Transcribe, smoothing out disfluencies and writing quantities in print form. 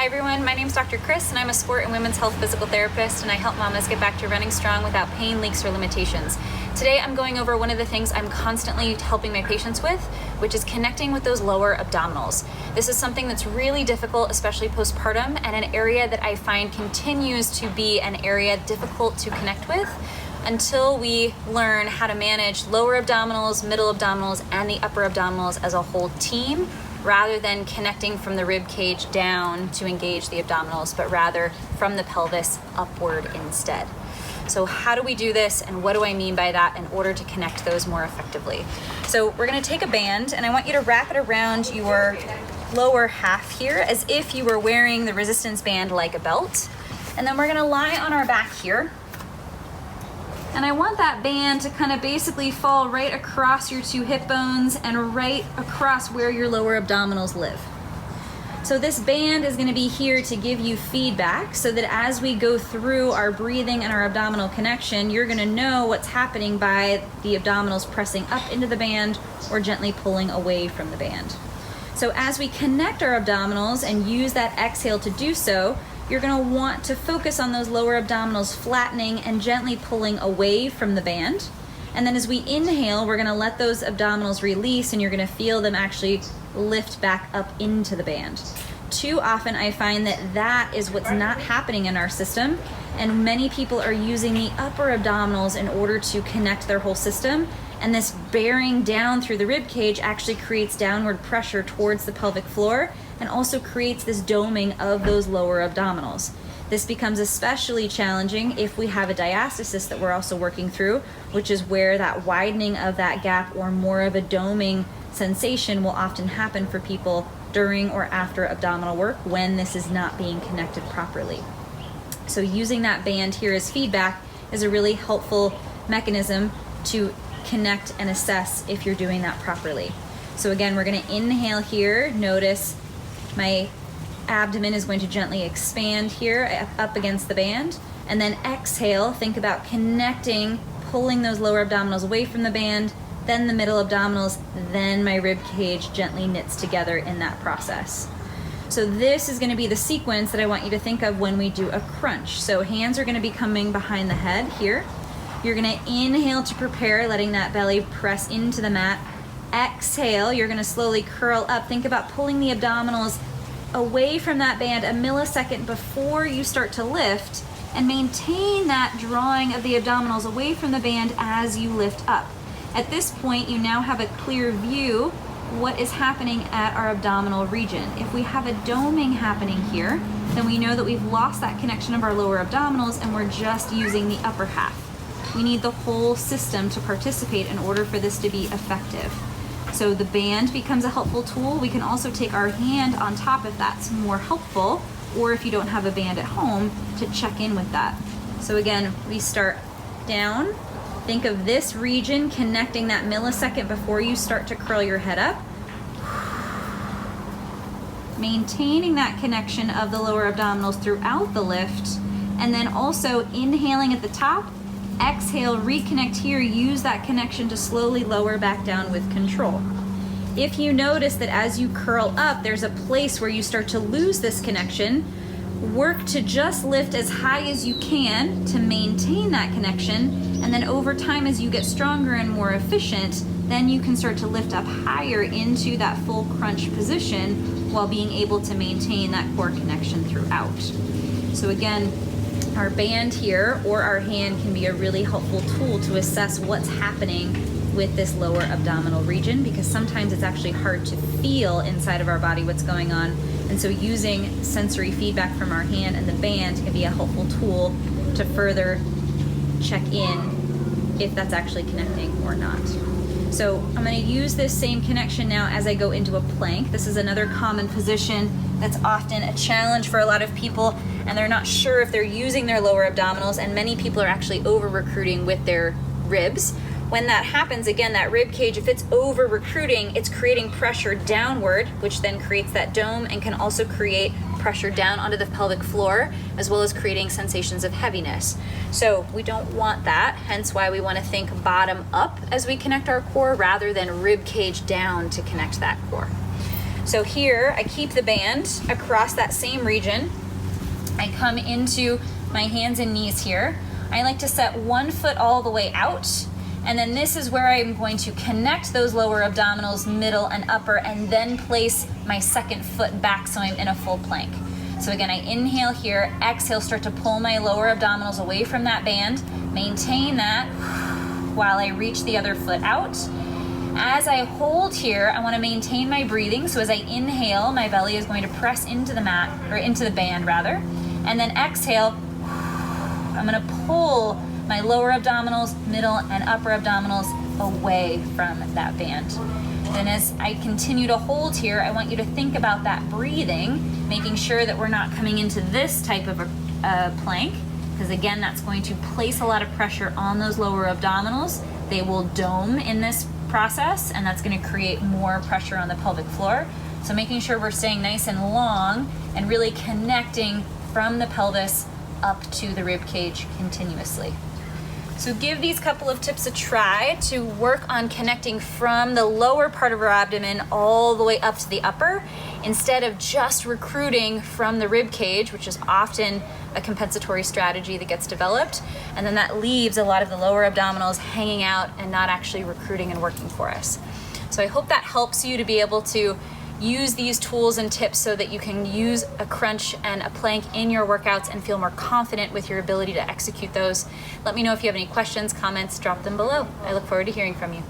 everyone, my name is Dr. Chris and I'm a sport and women's health physical therapist, and I help mamas get back to running strong without pain, leaks, or limitations. Today I'm going over one of the things I'm constantly helping my patients with, which is connecting with those lower abdominals. This is something that's really difficult, especially postpartum, and an area that I find continues to be an area difficult to connect with until we learn how to manage lower abdominals, middle abdominals, and the upper abdominals as a whole team, rather than connecting from the rib cage down to engage the abdominals, but rather from the pelvis upward instead. So how do we do this, and what do I mean by that in order to connect those more effectively? So we're gonna take a band, and I want you to wrap it around your lower half here as if you were wearing the resistance band like a belt. And then we're gonna lie on our back here. And I want that band to kind of basically fall right across your two hip bones and right across where your lower abdominals live. So this band is going to be here to give you feedback so that as we go through our breathing and our abdominal connection, you're going to know what's happening by the abdominals pressing up into the band or gently pulling away from the band. So as we connect our abdominals and use that exhale to do so, you're going to want to focus on those lower abdominals flattening and gently pulling away from the band. And then as we inhale, we're going to let those abdominals release, and you're going to feel them actually lift back up into the band. Too often I find that that is what's not happening in our system, and many people are using the upper abdominals in order to connect their whole system, and this bearing down through the rib cage actually creates downward pressure towards the pelvic floor and also creates this doming of those lower abdominals. This becomes especially challenging if we have a diastasis that we're also working through, which is where that widening of that gap or more of a doming sensation will often happen for people during or after abdominal work when this is not being connected properly. So using that band here as feedback is a really helpful mechanism to connect and assess if you're doing that properly. So again, we're going to inhale here. Notice my abdomen is going to gently expand here up against the band, and then exhale, think about connecting, pulling those lower abdominals away from the band, then the middle abdominals, then my rib cage gently knits together in that process. So this is going to be the sequence that I want you to think of when we do a crunch. So hands are going to be coming behind the head here. You're going to inhale to prepare, letting that belly press into the mat. Exhale, you're going to slowly curl up. Think about pulling the abdominals away from that band a millisecond before you start to lift, and maintain that drawing of the abdominals away from the band as you lift up. At this point, you now have a clear view what is happening at our abdominal region. If we have a doming happening here, then we know that we've lost that connection of our lower abdominals and we're just using the upper half. We need the whole system to participate in order for this to be effective. So the band becomes a helpful tool. We can also take our hand on top if that's more helpful, or if you don't have a band at home, to check in with that. So again, we start down. Think of this region connecting that millisecond before you start to curl your head up. Maintaining that connection of the lower abdominals throughout the lift, and then also inhaling at the top. Exhale, reconnect here, use that connection to slowly lower back down with control. If you notice that as you curl up, there's a place where you start to lose this connection, work to just lift as high as you can to maintain that connection, and then over time as you get stronger and more efficient, then you can start to lift up higher into that full crunch position while being able to maintain that core connection throughout. So again, our band here or our hand can be a really helpful tool to assess what's happening with this lower abdominal region, because sometimes it's actually hard to feel inside of our body what's going on. And so using sensory feedback from our hand and the band can be a helpful tool to further check in if that's actually connecting or not. So I'm going to use this same connection now as I go into a plank. This is another common position that's often a challenge for a lot of people, and they're not sure if they're using their lower abdominals, and many people are actually over recruiting with their ribs. When that happens, again, that rib cage, if it's over recruiting, it's creating pressure downward, which then creates that dome and can also create pressure down onto the pelvic floor, as well as creating sensations of heaviness. So we don't want that, hence why we want to think bottom up as we connect our core rather than rib cage down to connect that core. So here, I keep the band across that same region. I come into my hands and knees here. I like to set one foot all the way out, and then this is where I'm going to connect those lower abdominals, middle and upper, and then place my second foot back so I'm in a full plank. So again, I inhale here, exhale, start to pull my lower abdominals away from that band, maintain that while I reach the other foot out. As I hold here, I want to maintain my breathing. So as I inhale, my belly is going to press into the mat, or into the band rather. And then exhale, I'm going to pull my lower abdominals, middle and upper abdominals away from that band. Then as I continue to hold here, I want you to think about that breathing, making sure that we're not coming into this type of a plank, because again, that's going to place a lot of pressure on those lower abdominals. They will dome in this process, and that's going to create more pressure on the pelvic floor. So making sure we're staying nice and long and really connecting from the pelvis up to the rib cage continuously. So give these couple of tips a try to work on connecting from the lower part of our abdomen all the way up to the upper, instead of just recruiting from the rib cage, which is often a compensatory strategy that gets developed, and then that leaves a lot of the lower abdominals hanging out and not actually recruiting and working for us. So I hope that helps you to be able to use these tools and tips so that you can use a crunch and a plank in your workouts and feel more confident with your ability to execute those. Let me know if you have any questions, comments, drop them below. I look forward to hearing from you.